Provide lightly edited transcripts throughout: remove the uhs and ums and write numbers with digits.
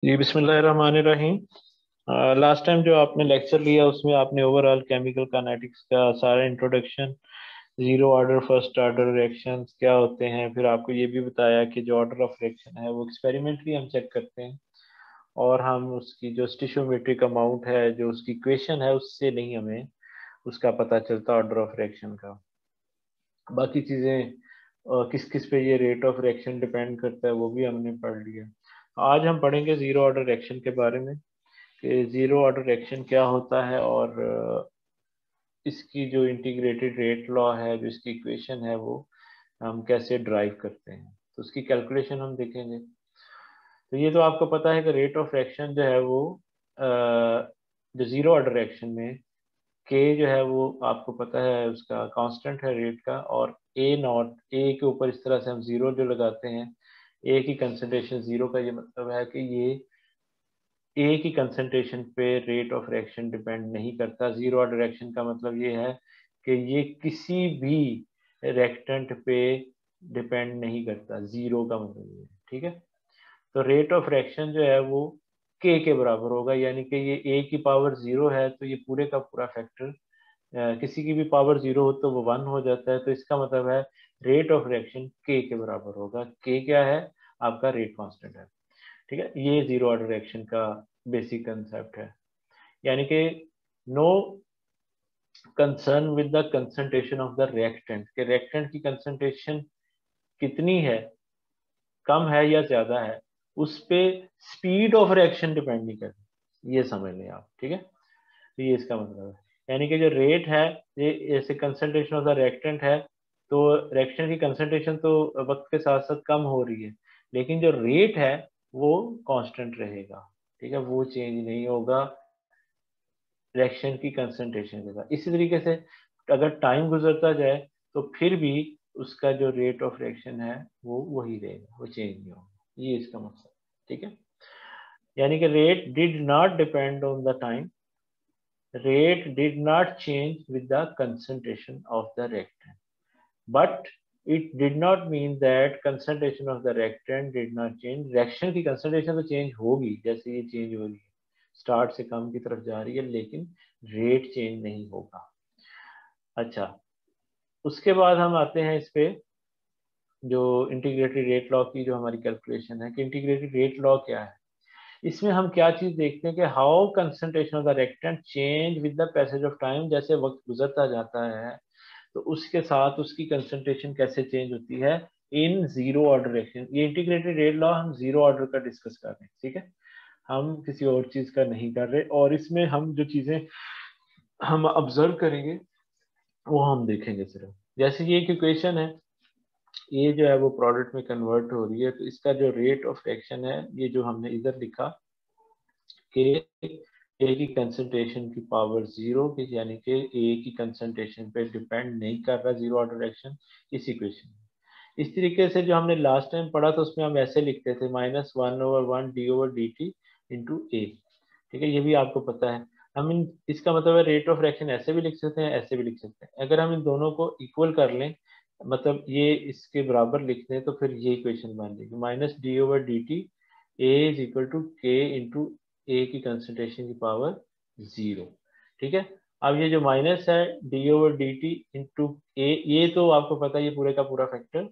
जी बिस्मिल्लाहिर्रहमानिर्रहीम। Last time जो आपने लेक्चर लिया उसमें आपने ओवरऑल केमिकल काइनेटिक्स का सारा introduction, zero order first order reactions क्या होते हैं, फिर आपको ये भी बताया कि जो ऑर्डर ऑफ रिएक्शन है वो एक्सपेरिमेंटली हम चेक करते हैं और हम उसकी जो स्टिशियोमेट्रिक अमाउंट है, जो उसकी इक्वेशन है, उससे नहीं हमें उसका पता चलता ऑर्डर ऑफ रिएक्शन का। बाकी चीज़ें किस किस पे ये रेट ऑफ रिएक्शन डिपेंड करता है वो भी हमने पढ़ लिया। आज हम पढ़ेंगे जीरो ऑर्डर रिएक्शन के बारे में कि जीरो ऑर्डर रिएक्शन क्या होता है और इसकी जो इंटीग्रेटेड रेट लॉ है, जो इसकी इक्वेशन है, वो हम कैसे ड्राइव करते हैं, तो उसकी कैलकुलेशन हम देखेंगे। तो ये तो आपको पता है कि रेट ऑफ रिएक्शन जो है वो जो जीरो ऑर्डर रिएक्शन में के जो है वो आपको पता है उसका कांस्टेंट है रेट का, और ए नॉट, ए के ऊपर इस तरह से हम जीरो जो लगाते हैं, ए की कंसंट्रेशन जीरो का ये मतलब है कि ये ए की कंसंट्रेशन पे रेट ऑफ रिएक्शन डिपेंड नहीं करता। जीरो ऑर्डर रिएक्शन का मतलब ये है कि ये किसी भी रिएक्टेंट पे डिपेंड नहीं करता, जीरो का मतलब ये है। ठीक है, तो रेट ऑफ रिएक्शन जो है वो के बराबर होगा, यानी कि ये ए की पावर जीरो है तो ये पूरे का पूरा फैक्टर, किसी की भी पावर जीरो हो तो वो वन हो जाता है, तो इसका मतलब है रेट ऑफ रिएक्शन के बराबर होगा। के क्या है? आपका रेट कांस्टेंट है। ठीक है, ये जीरो ऑर्डर रिएक्शन का बेसिक कंसेप्ट है। यानी कि no concern with the concentration of the reactant, के रिएक्टेंट की कंसंट्रेशन कितनी है, कम है या ज्यादा है, उस पे स्पीड ऑफ रिएक्शन डिपेंड नहीं करती, ये समझ लें आप। ठीक है, तो ये इसका मतलब है, यानी कि जो रेट है, ये जैसे कंसंट्रेशन ऑफ द रिएक्टेंट है, तो रिएक्शन की कंसंट्रेशन तो वक्त के साथ साथ कम हो रही है, लेकिन जो रेट है वो कांस्टेंट रहेगा। ठीक है, वो चेंज नहीं होगा रिएक्शन की कंसंट्रेशन के साथ। इसी तरीके से अगर टाइम गुजरता जाए तो फिर भी उसका जो रेट ऑफ रिएक्शन है वो वही रहेगा, वो चेंज नहीं होगा, ये इसका मतलब। ठीक है, यानी कि rate did not depend on the time, rate did not change with the concentration of the reactant, but it did not mean that concentration of the reactant did not change। reaction की concentration तो change होगी, जैसे ये change हो रही है, start से कम की तरफ जा रही है, लेकिन रेट चेंज नहीं होगा। अच्छा, उसके बाद हम आते हैं इस पे, जो इंटीग्रेटेड रेट लॉ की जो हमारी कैलकुलेशन है कि इंटीग्रेटेड रेट लॉ क्या है। इसमें हम क्या चीज देखते हैं कि how concentration of the reactant change with the passage of time, जैसे वक्त गुजरता जाता है तो उसके साथ उसकी कंसंट्रेशन कैसे चेंज होती है इन जीरो ऑर्डर रिएक्शन। ये इंटीग्रेटेड रेट लॉ हम जीरो ऑर्डर का डिस्कस कर रहे हैं। ठीक है, हम किसी और चीज का नहीं कर रहे, और इसमें हम जो चीजें हम ऑब्जर्व करेंगे वो हम देखेंगे सिर्फ। जैसे ये एक इक्वेशन है, ये जो है वो प्रोडक्ट में कन्वर्ट हो रही है, तो इसका जो रेट ऑफ रिएक्शन है, ये जो हमने इधर लिखा कि ए की कंसंट्रेशन की पावर जीरो की, यानी कि ए की कंसंट्रेशन पे डिपेंड नहीं कर रहा जीरो ऑर्डर रिएक्शन, इस इक्वेशन। इस तरीके से जो हमने लास्ट टाइम पढ़ा था उसमें हम ऐसे लिखते थे minus one over one D over D T into A. ठीक है, ये भी आपको पता है। हम इन, इसका मतलब है रेट ऑफ रिएक्शन ऐसे भी लिख सकते हैं, ऐसे भी लिख सकते हैं। अगर हम इन दोनों को इक्वल कर लें, मतलब ये इसके बराबर लिख दें, तो फिर ये इक्वेशन बन जाएगी minus D over D T A is equal to K into A की कंसंट्रेशन की पावर जीरो। ठीक है, अब ये जो माइनस है D over D T into A, ये तो आपको पता है ये पूरे का पूरा फैक्टर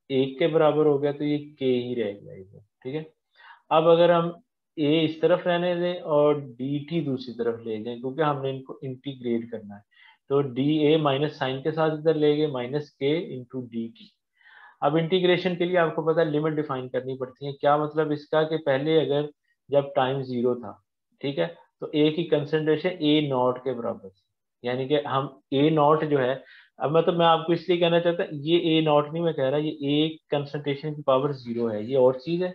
एक के बराबर हो गया, तो ये के ही रह जाएगा। ठीक है, अब अगर हम ए इस तरफ रहने दें और डी टी दूसरी तरफ ले जाएं, क्योंकि हमने इनको इंटीग्रेट करना है, तो डी ए माइनस साइन के साथ इधर ले गए, माइनस के इंटू डी टी। अब इंटीग्रेशन के लिए आपको पता है लिमिट डिफाइन करनी पड़ती है। क्या मतलब इसका कि पहले अगर जब टाइम जीरो था, ठीक है, तो ए की कंसंट्रेशन ए नॉट के बराबर थी, यानी कि हम ए नॉट जो है, अब मतलब मैं आपको इसलिए कहना चाहता ये ए नॉट नहीं मैं कह रहा, ये ए कंसंट्रेशन की पावर जीरो है, ये और चीज है।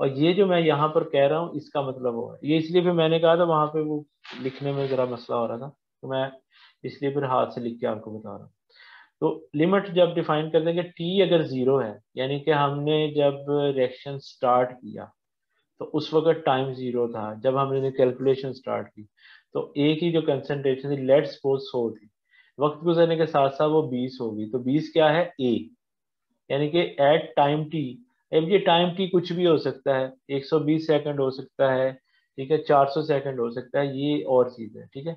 और ये जो मैं यहाँ पर कह रहा हूँ इसका मतलब वो है, ये इसलिए फिर मैंने कहा था वहां पे वो लिखने में जरा मसला हो रहा था, तो मैं इसलिए फिर हाथ से लिख के आपको बता रहा हूँ। तो लिमिट जब डिफाइन कर देंगे, टी अगर जीरो है, यानी कि हमने जब रिएक्शन स्टार्ट किया तो उस वक्त टाइम जीरो था, जब हमने कैलकुलेशन स्टार्ट की तो ए की जो कंसंट्रेशन थी लेट्स सपोज 100 थी, वक्त गुजरने के साथ साथ वो 20 होगी, तो 20 क्या है? ए, यानी कि एट टाइम टी अब ये टाइम टी कुछ भी हो सकता है, 120 सेकंड हो सकता है, ठीक है, 400 सेकंड हो सकता है, ये और चीज है, ठीक है।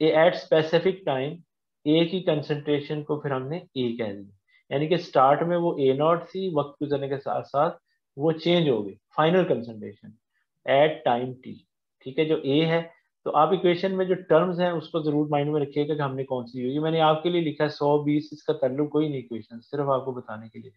ए एट स्पेसिफिक टाइम ए की कंसंट्रेशन को फिर हमने ए कह दिया, यानी कि स्टार्ट में वो ए नॉट थी, वक्त गुजरने के साथ साथ वो चेंज हो गई final concentration at time T, ठीक है, जो ए है। तो आप इक्वेशन में जो टर्म्स हैं उसको जरूर माइंड में रखिएगा कि हमने कौन सी यूज, मैंने आपके लिए लिखा है 120, इसका ताल्लुक कोई नहीं इक्वेशन, सिर्फ आपको बताने के लिए।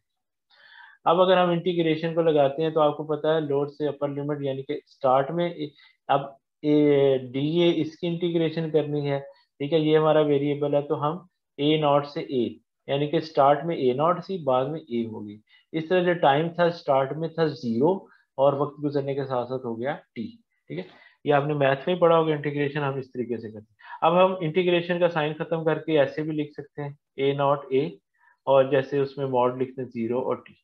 अब अगर हम इंटीग्रेशन को लगाते हैं तो आपको पता है लोअर से अपर लिमिट, यानी कि स्टार्ट में अब डी ए इसकी इंटीग्रेशन करनी है, ठीक है, ये हमारा वेरिएबल है, तो हम ए नॉट से ए, यानी कि स्टार्ट में ए नॉट थी, बाद में ए होगी। इस तरह जो टाइम था स्टार्ट में था 0 और वक्त गुजरने के साथ साथ हो गया टी, ठीक है। ये आपने मैथ में पढ़ा होगा, इंटीग्रेशन हम इस तरीके से करते हैं। अब हम इंटीग्रेशन का साइन खत्म करके ऐसे भी लिख सकते हैं ए नॉट ए, और जैसे उसमें मॉड लिखते हैं 0 और टी।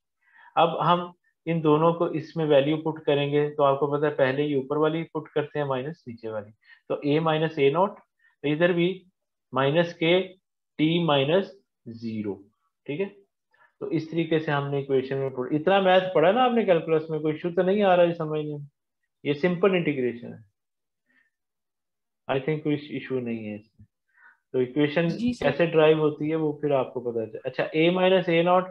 अब हम इन दोनों को इसमें वैल्यू पुट करेंगे, तो आपको पता है पहले ये ऊपर वाली पुट करते हैं माइनस नीचे वाली, तो ए माइनस ए नॉट, तो इधर भी माइनस के टी माइनस 0, ठीक है। तो इस तरीके से हमने इक्वेशन में पुट, इतना मैथ पढ़ा ना आपने कैलकुलस में, कोई इशू तो नहीं आ रहा है समझने में, ये सिंपल इंटीग्रेशन है, आई थिंक कोई इशू नहीं है इसमें। तो इक्वेशन जी सर। कैसे ड्राइव होती है वो फिर आपको पता चले। अच्छा, ए माइनस ए नॉट,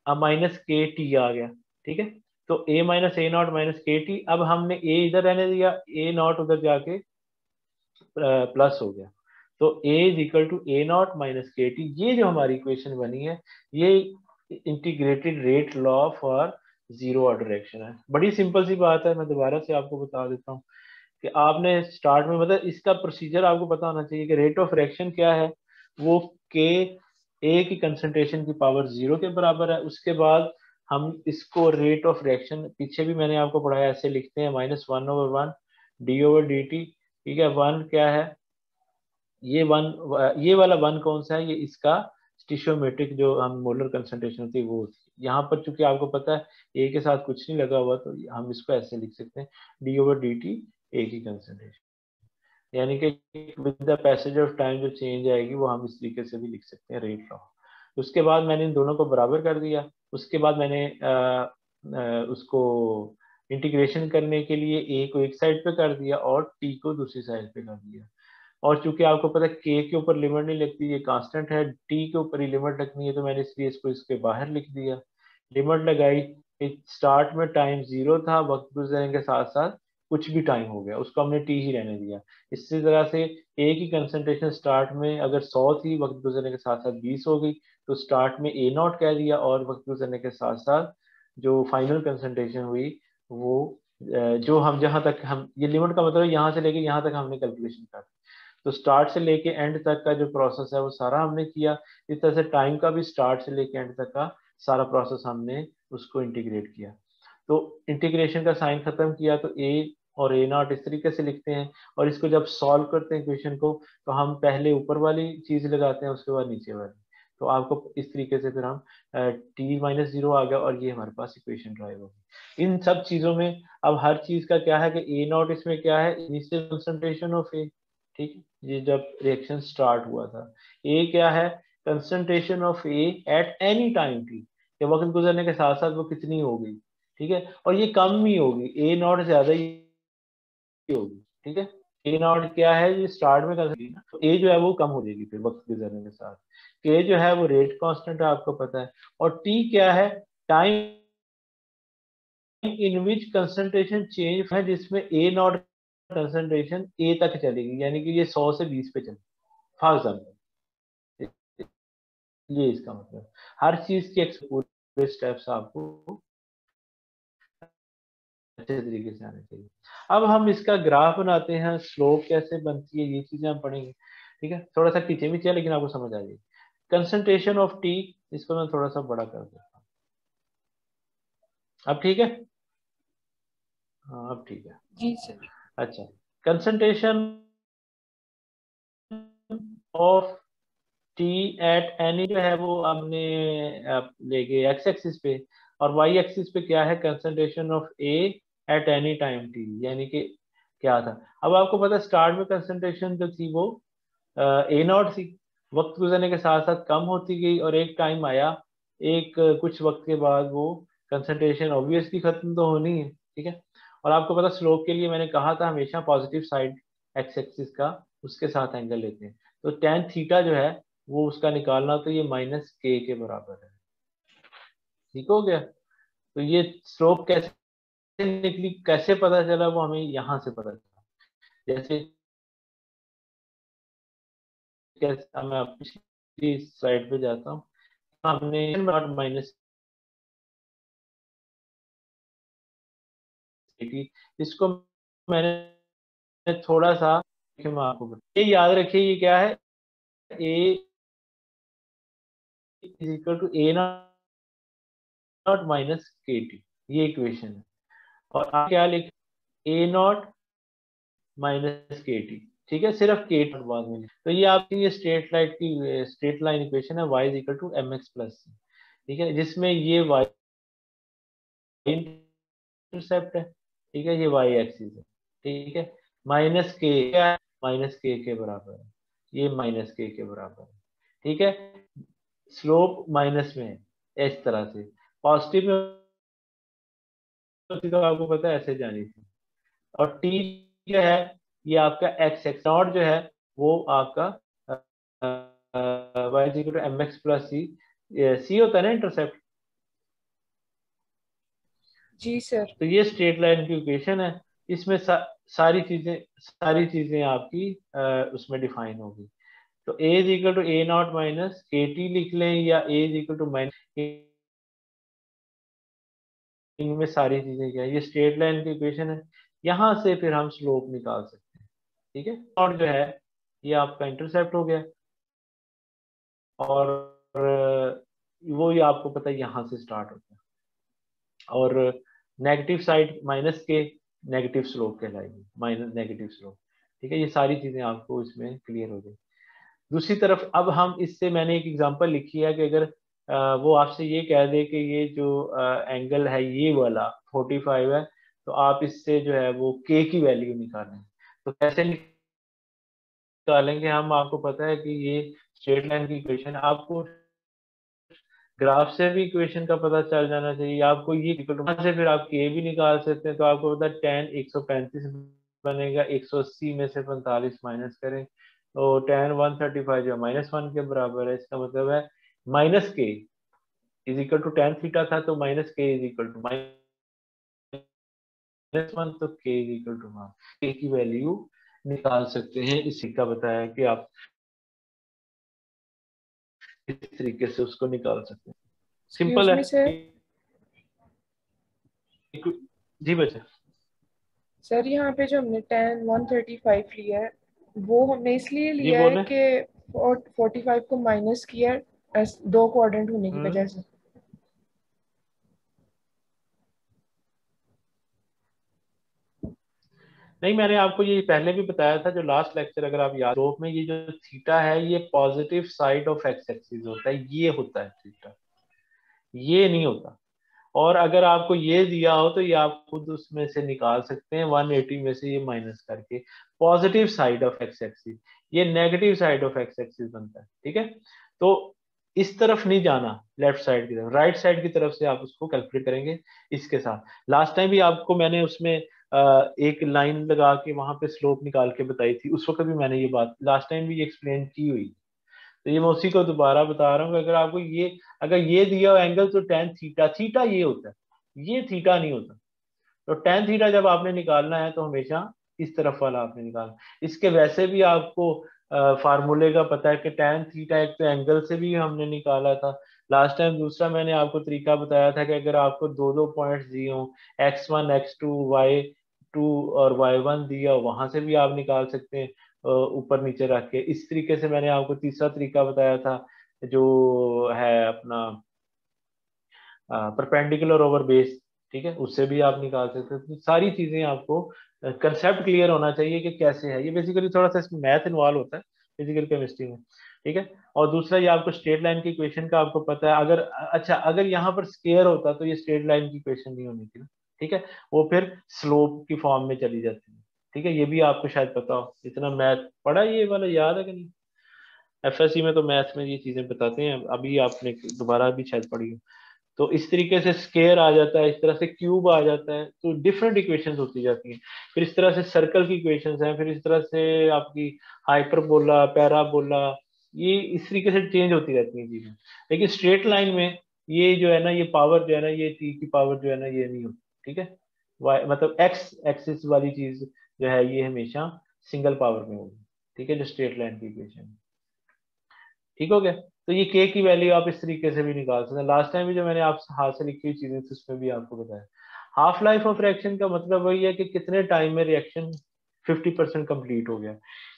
अब माइनस के टी आ गया, ठीक है। तो ए minus A not minus K T, अब हमने ए इधर रहने दिया, ए नॉट उधर जाके प्लस हो गया, तो A is equal to A not minus K T. ये जो हमारी इक्वेशन बनी है, ये integrated rate law for zero order reaction है। बड़ी सिंपल सी बात है, मैं दोबारा से आपको बता देता हूँ कि आपने स्टार्ट में, मतलब इसका प्रोसीजर आपको पता होना चाहिए कि रेट ऑफ रिएक्शन क्या है, वो के ए की कंसंट्रेशन की पावर 0 के बराबर है। उसके बाद हम इसको रेट ऑफ रिएक्शन, पीछे भी मैंने आपको पढ़ाया, ऐसे लिखते हैं -1/1 डी ओवर डी टी, ठीक है। वन क्या है, ये वन, ये वाला वन कौन सा है, ये इसका स्टिशियोमेट्रिक जो हम मोलर कंसंट्रेशन होती है वो होती है। यहाँ पर चूंकि आपको पता है ए के साथ कुछ नहीं लगा हुआ, तो हम इसको ऐसे लिख सकते हैं डी ओवर डी टी, ए की कंसंट्रेशन, यानी कि with the passage of time जो चेंज आएगी वो हम इस तरीके से भी लिख सकते हैं रेट लॉ। उसके बाद मैंने इन दोनों को बराबर कर दिया, उसके बाद मैंने उसको इंटीग्रेशन करने के लिए ए को एक साइड पे कर दिया और टी को दूसरी साइड पे कर दिया। और चूंकि आपको पता है के ऊपर लिमिट नहीं लगती, ये कांस्टेंट है, टी के ऊपर ही लिमिट लगनी है, तो मैंने इसलिए इसको इसके बाहर लिख दिया, लिमिट लगाई। स्टार्ट में टाइम 0 था, वक्त गुजरने के साथ साथ कुछ भी टाइम हो गया, उसको हमने टी ही रहने दिया। इसी तरह से ए की कंसंट्रेशन स्टार्ट में अगर 100 थी, वक्त गुजरने के साथ साथ 20 हो गई, तो स्टार्ट में ए नॉट कह दिया, और वक्त गुजरने के साथ साथ जो फाइनल कंसंट्रेशन हुई वो जो हम जहां तक हम, ये लिमिट का मतलब यहाँ से लेके यहाँ तक हमने कैलकुलेशन कर, तो स्टार्ट से लेके एंड तक का जो प्रोसेस है वो सारा हमने किया। इस तरह से टाइम का भी स्टार्ट से लेके एंड तक का सारा प्रोसेस हमने उसको इंटीग्रेट किया। तो इंटीग्रेशन का साइन खत्म किया, तो ए और ए नॉट इस तरीके से लिखते हैं, और इसको जब सॉल्व करते हैं इक्वेशन को, तो हम पहले ऊपर वाली चीज लगाते हैं, उसके बाद नीचे वाली। तो आपको इस तरीके से फिर हम टी माइनस 0 आ गया, और ये हमारे पास इक्वेशन ड्राइव होगी इन सब चीजों में। अब हर चीज का क्या है कि ए नॉट इसमें क्या है, इनिशियल कंसंट्रेशन ऑफ ए, ठीक है, ये जब रिएक्शन स्टार्ट हुआ था। ए क्या है, concentration of A at any time T, कि वक्त गुजरने के साथ साथ वो कितनी होगी, ठीक है, और ये कम ही होगी, ए नॉट ज्यादा ही होगी, ठीक है। ए नॉट क्या है, ये स्टार्ट में कर सकती है ना, तो ए जो है वो कम हो जाएगी फिर वक्त गुजरने के साथ। के जो है वो रेट कांस्टेंट है, आपको पता है। और टी क्या है, time in which concentration change है, जिसमें ए नॉट कंसंट्रेशन ए तक चलेगी, यानी कि ये 100 से 20 पे चलेगी फॉर एग्जाम्पल। ये इसका मतलब, हर चीज के पूरे स्टेप्स आपको अच्छे तरीके से आने चाहिए। अब हम इसका ग्राफ बनाते हैं, स्लोप कैसे बनती है, ये चीजें हम पढ़ेंगे, ठीक है। थोड़ा सा खींचे भी चाहिए, लेकिन आपको समझ आ जाएगी। कंसंट्रेशन ऑफ टी, इसको मैं थोड़ा सा बड़ा कर देता हूँ, अब ठीक है, हाँ अब ठीक है। जी सर। अच्छा, concentration of T at any जो है वो हमने ले गए एक्स एक्सिस पे, और वाई एक्सिस पे क्या है, concentration of A at any time T, यानी कि क्या था। अब आपको पता है स्टार्ट में कंसंट्रेशन जो थी वो ए नॉट थी, वक्त गुजरने के साथ साथ कम होती गई, और एक टाइम आया, एक कुछ वक्त के बाद वो कंसंट्रेशन ऑब्वियसली खत्म तो होनी है, ठीक है। और आपको पता स्लोप के लिए मैंने कहा था हमेशा पॉजिटिव साइड एक्स एक्सिस का उसके साथ एंगल लेते हैं। तो टेन थीटा जो है वो उसका निकालना तो ये माइनस के बराबर है। ठीक हो गया। तो ये स्लोप कैसे निकली, कैसे पता चला, वो हमें यहाँ से पता चला। जैसे कैसे, मैं पिछली स्लाइड पे जाता हूँ। हमने नॉट माइनस की, इसको मैंने थोड़ा सा, मैं आपको ये याद रखिए, ये क्या है, A is equal to A not minus K T, ये इक्वेशन है। और आप क्या लिख, A not minus K T, ठीक है, सिर्फ के टी बाद में। तो ये आपकी ये स्ट्रेट लाइन इक्वेशन है, y is equal to M X plus C, ठीक है, जिसमें ये y इंटरसेप्ट है, ठीक है, ये y एक्सिस है, ठीक है। माइनस के क्या है, माइनस के बराबर है, ये माइनस के बराबर है, ठीक है। स्लोप माइनस में है इस तरह से, पॉजिटिव में होती तो आपको पता है ऐसे जानी थी। और टी जो है ये आपका एक्स एक्स नॉट जो है वो आपका Y equal to M X plus C, C होता है ना इंटरसेप्ट। जी सर। तो ये स्ट्रेट लाइन की इक्वेशन है, इसमें सारी चीजें आपकी उसमें डिफाइन होगी। तो A is equal to A not minus K T लिख लें, या A is equal to minus, इनमें सारी चीजें क्या है, ये स्ट्रेट लाइन की इक्वेशन है। यहाँ से फिर हम स्लोप निकाल सकते हैं, ठीक है। और जो है ये आपका इंटरसेप्ट हो गया, और वो ये आपको पता है यहाँ से स्टार्ट होता है, और नेगेटिव साइड माइनस के नेगेटिव स्लोप कहलाएगी, माइनस नेगेटिव स्लोप, ठीक है। ये सारी चीजें आपको इसमें क्लियर हो गई। दूसरी तरफ अब हम इससे, मैंने एक एग्जांपल लिखी है कि अगर वो आपसे ये कह दे कि ये जो एंगल है ये वाला 45 है, तो आप इससे जो है वो के की वैल्यू निकालें। तो कैसे निकालेंगे हम, आपको पता है कि ये स्ट्रेट लाइन की इक्वेशन, आपको ग्राफ से भी इक्वेशन का पता चल जाना चाहिए आपको, ये वहां से फिर आप के भी निकाल सकते हैं। तो आपको पता है टेन 135 बनेगा, 180 में से 45 माइनस करें तो टेन 135 जो माइनस वन के बराबर है। इसका मतलब है minus K is equal to tan theta था, तो minus K is equal to minus one, तो K is equal to one, के की वैल्यू निकाल सकते हैं। इसी का बताया कि आप इस तरीके से उसको निकाल सकते हैं, एक्सक्यूज सिंपल मी सर। है। जी बच्चा। सर यहाँ पे जो हमने tan 135 लिया है, वो हमने इसलिए जी लिया है बोले। कि 45 को माइनस किया है, दो क्वाड्रेंट होने की हम्म। वजह से। नहीं, मैंने आपको ये पहले भी बताया था, जो लास्ट लेक्चर अगर आप याद हो, में ये जो थीटा है ये positive side of X axis होता है, ये होता है थीटा, ये नहीं होता। और अगर आपको ये दिया हो तो ये आप खुद उसमें से निकाल सकते हैं 180 में से ये माइनस करके, positive side of X axis, ये negative side of X axis बनता है, ठीक है। तो इस तरफ नहीं जाना, लेफ्ट साइड की तरफ, राइट साइड की तरफ से आप उसको कैलकुलेट करेंगे इसके साथ। लास्ट टाइम भी आपको मैंने उसमें एक लाइन लगा के वहां पे स्लोप निकाल के बताई थी, उस वक्त भी मैंने ये बात लास्ट टाइम भी एक्सप्लेन की हुई। तो ये मैं उसी को दोबारा बता रहा हूँ कि अगर आपको ये, अगर ये दिया हो एंगल तो टेन थीटा, थीटा ये होता है, ये थीटा नहीं होता। तो टेन थीटा जब आपने निकालना है तो हमेशा इस तरफ वाला आपने निकालना। इसके वैसे भी आपको फार्मूले का पता है कि टेन थीटा एक तो एंगल से भी हमने निकाला था लास्ट टाइम। दूसरा मैंने आपको तरीका बताया था कि अगर आपको दो दो पॉइंट्स दिए हों, x1 x2 y2 और y1 दिया हो, वहां से भी आप निकाल सकते हैं ऊपर नीचे रख के। इस तरीके से मैंने आपको तीसरा तरीका बताया था जो है अपना परपेंडिकुलर ओवर बेस, ठीक है, उससे भी आप निकाल सकते हैं। तो सारी चीजें आपको कंसेप्ट क्लियर होना चाहिए कि कैसे है ये। बेसिकली थोड़ा सा इसमें मैथ इन्वॉल्व होता है फिजिकल केमिस्ट्री में, ठीक है। और दूसरा ये आपको स्ट्रेट लाइन की इक्वेशन का आपको पता है, अगर अच्छा अगर यहाँ पर स्केयर होता तो ये स्ट्रेट लाइन की इक्वेशन नहीं होनी थी ना, ठीक है, वो फिर स्लोप की फॉर्म में चली जाती है, ठीक है। ये भी आपको शायद पता हो, इतना मैथ पढ़ा ये वाला याद है कि नहीं। एफएससी में तो मैथ में ये चीजें बताते हैं, अभी आपने दोबारा भी शायद पढ़ी हो। तो इस तरीके से स्केयर आ जाता है, इस तरह से क्यूब आ जाता है, तो डिफरेंट इक्वेशंस होती जाती हैं। फिर इस तरह से सर्कल की इक्वेशंस हैं, फिर इस तरह से आपकी हाइपरबोला, पैराबोला, ये इस तरीके से चेंज होती रहती हैं चीजें। लेकिन स्ट्रेट लाइन में ये जो है ना, ये पावर जो है ना, ये टी की पावर जो है ना, ये नहीं होती, ठीक है। वाई मतलब एक्स एक्सिस वाली चीज जो है ये हमेशा सिंगल पावर में होगी, ठीक है, जो स्ट्रेट लाइन की इक्वेशन। ठीक हो गया। तो ये के की वैल्यू आप इस तरीके से भी निकाल सकते हैं। लास्ट टाइम भी जो मैंने आप हाथ से लिखी हुई चीजें थी उसमें भी आपको बताया। हाफ लाइफ ऑफ रिएक्शन का मतलब वही है कि कितने टाइम में रिएक्शन 50% कंप्लीट हो गया।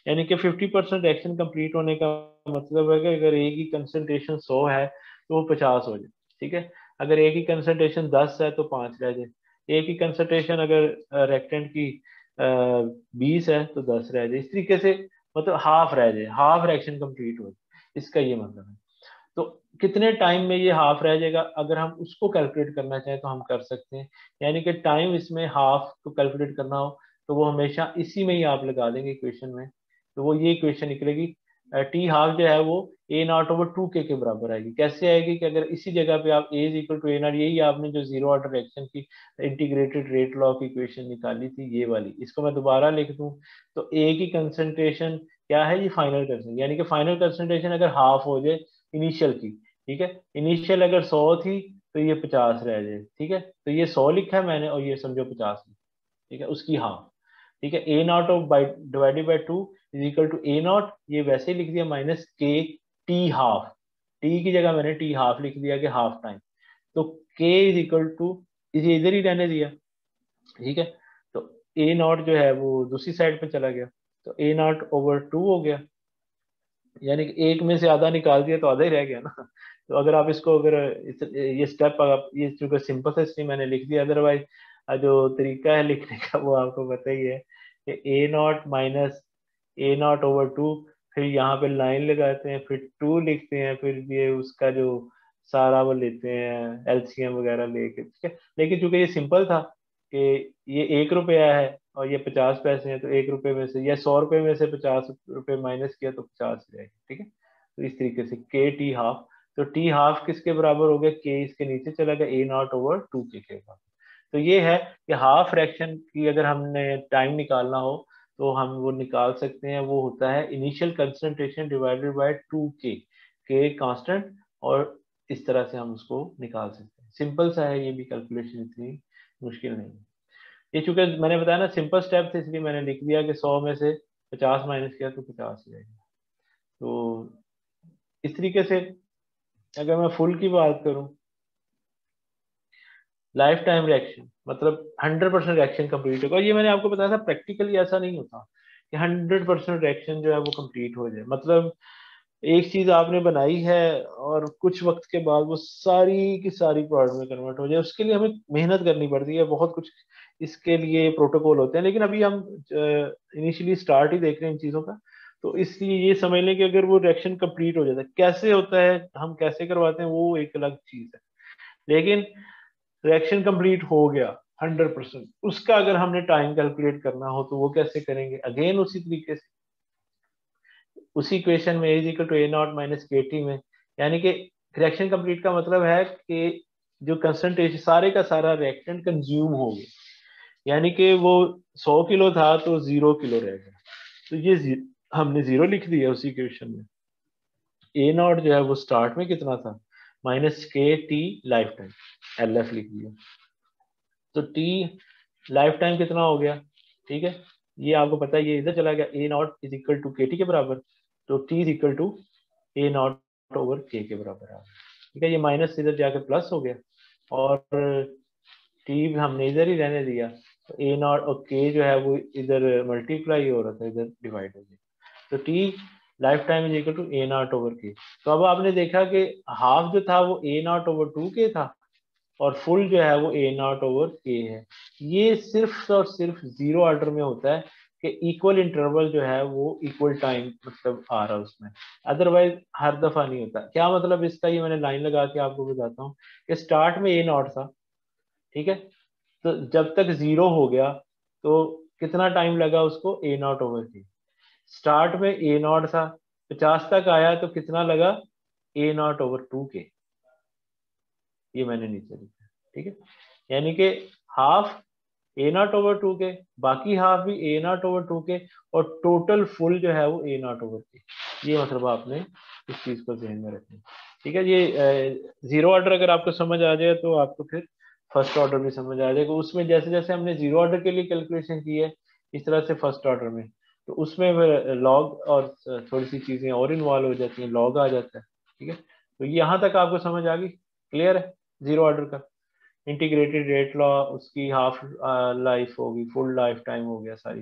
यानी कि 50% रिएक्शन कंप्लीट होने का मतलब है कि अगर ए की कंसंट्रेशन 100 है तो वो 50 हो जाए, ठीक है। अगर ए की कंसंट्रेशन 10 है तो 5 रह जाए। ए की कंसंट्रेशन अगर रिएक्टेंट की 20 है तो 10 रह जाए। इस तरीके से मतलब हाफ रह जाए, हाफ रिएक्शन कंप्लीट हो जाए, इसका ये मतलब है। तो कितने टाइम में ये हाफ रह जाएगा, अगर हम उसको कैलकुलेट करना चाहें तो हम कर सकते हैं। यानी कि टाइम इसमें हाफ को कैलकुलेट करना हो तो वो हमेशा इसी में ही आप लगा देंगे इक्वेशन में, तो वो ये इक्वेशन निकलेगी। टी हाफ जो है वो ए नॉट ओवर 2 के बराबर आएगी। कैसे आएगी कि अगर इसी जगह पे आप A is equal to A not, यही आपने जो जीरो ऑर्डर रिएक्शन की इंटीग्रेटेड रेट लॉ की इक्वेशन निकाली थी ये वाली, इसको मैं दोबारा लिख दूं तो ए की कंसंट्रेशन क्या है, ये फाइनल कंसंट्रेशन, यानी कि फाइनल कंसंट्रेशन अगर हाफ हो जाए इनिशियल की, ठीक है, इनिशियल अगर 100 थी तो ये 50 रह जाए, ठीक है। तो ये 100 लिखा है मैंने और ये समझो 50, ठीक है, उसकी हाफ, ठीक है। A not of by divided by 2 is equal to A not, ये वैसे ही लिख दिया, minus K T half, T की जगह मैंने टी हाफ लिख दिया कि हाफ टाइम। तो के इज इक्वल टू, इसे इधर ही रहने दिया, ठीक है। तो ए नॉट जो है वो दूसरी साइड पे चला गया, तो ए नॉट ओवर 2 हो गया, यानी कि एक में से आधा निकाल दिया तो आधा ही रह गया ना। तो अगर आप इसको अगर ये स्टेप आप ये चूंकि सिंपल है इसलिए मैंने लिख दिया, अदरवाइज जो तरीका है लिखने का वो आपको पता ही है कि A not minus A not over 2, फिर यहाँ पे लाइन लगाते हैं, फिर 2 लिखते हैं, फिर ये उसका जो सारा वो लेते हैं एलसीएम वगैरह लेके, ठीक है। लेकिन चूंकि ये सिंपल था कि ये 1 रुपया है और ये 50 पैसे हैं, तो 1 रुपये में से या 100 रुपये में से 50 रुपये माइनस किया तो 50 रहेगा, ठीक है। तो इस तरीके से के टी हाफ, तो टी हाफ किसके बराबर हो गया, के इसके नीचे चला गया, ए नॉट ओवर 2 के बराबर। तो ये है कि हाफ फ्रैक्शन की अगर हमने टाइम निकालना हो तो हम वो निकाल सकते हैं, वो होता है इनिशियल कंसंट्रेशन डिवाइडेड बाय 2 के कांस्टेंट, और इस तरह से हम उसको निकाल सकते हैं। सिंपल सा है ये भी, कैलकुलेशन इतनी मुश्किल नहीं है। ये चूंकि मैंने बताया ना सिंपल स्टेप थे इसलिए मैंने लिख दिया कि 100 में से 50 माइनस किया तो 50 ही रहेगा। तो इस तरीके से अगर मैं फुल की बात करूं, लाइफ टाइम रिएक्शन मतलब 100% रिएक्शन कंप्लीट होगा। और ये मैंने आपको बताया था प्रैक्टिकली ऐसा नहीं होता कि 100% रिएक्शन जो है वो कंप्लीट हो जाए। मतलब एक चीज आपने बनाई है और कुछ वक्त के बाद वो सारी की सारी प्रोडक्ट में कन्वर्ट हो जाए, उसके लिए हमें मेहनत करनी पड़ती है बहुत कुछ, इसके लिए प्रोटोकॉल होते हैं। लेकिन अभी हम इनिशियली स्टार्ट ही देख रहे हैं इन चीजों का, तो इसलिए ये समझ लें कि अगर वो रिएक्शन कंप्लीट हो जाता है, कैसे होता है, हम कैसे करवाते हैं, वो एक अलग चीज है। लेकिन रिएक्शन कंप्लीट हो गया 100%, उसका अगर हमने टाइम कैलकुलेट करना हो तो वो कैसे करेंगे, अगेन उसी तरीके से, उसी इक्वेशन में is equal to A not minus K T में, यानी कि रिएक्शन कंप्लीट का मतलब है कि जो कंसंट्रेशन सारे का सारा रिएक्टेंट कंज्यूम हो गया, यानी कि वो 100 किलो था तो 0 किलो रह गया, तो ये हमने 0 लिख दिया उसी इक्वेशन में। ए नॉट जो है वो स्टार्ट में कितना था, minus K T life time, L F लिख दिया। तो टी लाइफ टाइम कितना हो गया, ठीक है, ये आपको पता है, ये इधर चला गया, A nought is equal to K T के बराबर, तो T is equal to A not over K बराबर आ गया, ठीक है। ये माइनस इधर जाकर प्लस हो गया और टी हमने इधर ही रहने दिया, तो ए नॉट और के जो है वो इधर मल्टीप्लाई हो रहा था, इधर डिवाइड हो गया, तो T life time is equal to A not over K. तो अब आपने देखा कि हाफ जो था वो ए नॉट ओवर 2 के था और फुल जो है वो ए नॉट ओवर के है। ये सिर्फ और सिर्फ जीरो ऑर्डर में होता है कि इक्वल इंटरवल जो है वो इक्वल टाइम मतलब आ रहा है उसमें, अदरवाइज हर दफा नहीं होता। क्या मतलब इसका, ये मैंने लाइन लगा के आपको बताता हूँ कि स्टार्ट में ए नॉट था, ठीक है, तो जब तक 0 हो गया तो कितना टाइम लगा उसको, ए नॉट ओवर के। स्टार्ट में ए नॉट था, 50 तक आया तो कितना लगा, ए नॉट ओवर 2 के, ये मैंने नीचे लिखा है, ठीक है। यानी कि हाफ A0/2 के, बाकी हाफ भी A0/2 के, और टोटल फुल जो है वो A0/2 के। ये मतलब आपने इस चीज को ध्यान में रखना, ठीक है। ये जीरो ऑर्डर अगर आपको समझ आ जाए तो आपको फिर फर्स्ट ऑर्डर भी समझ आ जाएगा। उसमें जैसे जैसे हमने जीरो ऑर्डर के लिए कैलकुलेशन की है, इस तरह से फर्स्ट ऑर्डर में, तो उसमें लॉग और थोड़ी सी चीजें और इन्वॉल्व हो जाती हैं, लॉग आ जाता है, ठीक है। तो यहाँ तक आपको समझ आ गई, क्लियर है जीरो ऑर्डर का। इंटीग्रेटेड रेट लॉ, उसकी हाफ लाइफ होगी, फुल लाइफ टाइम हो गया, सारी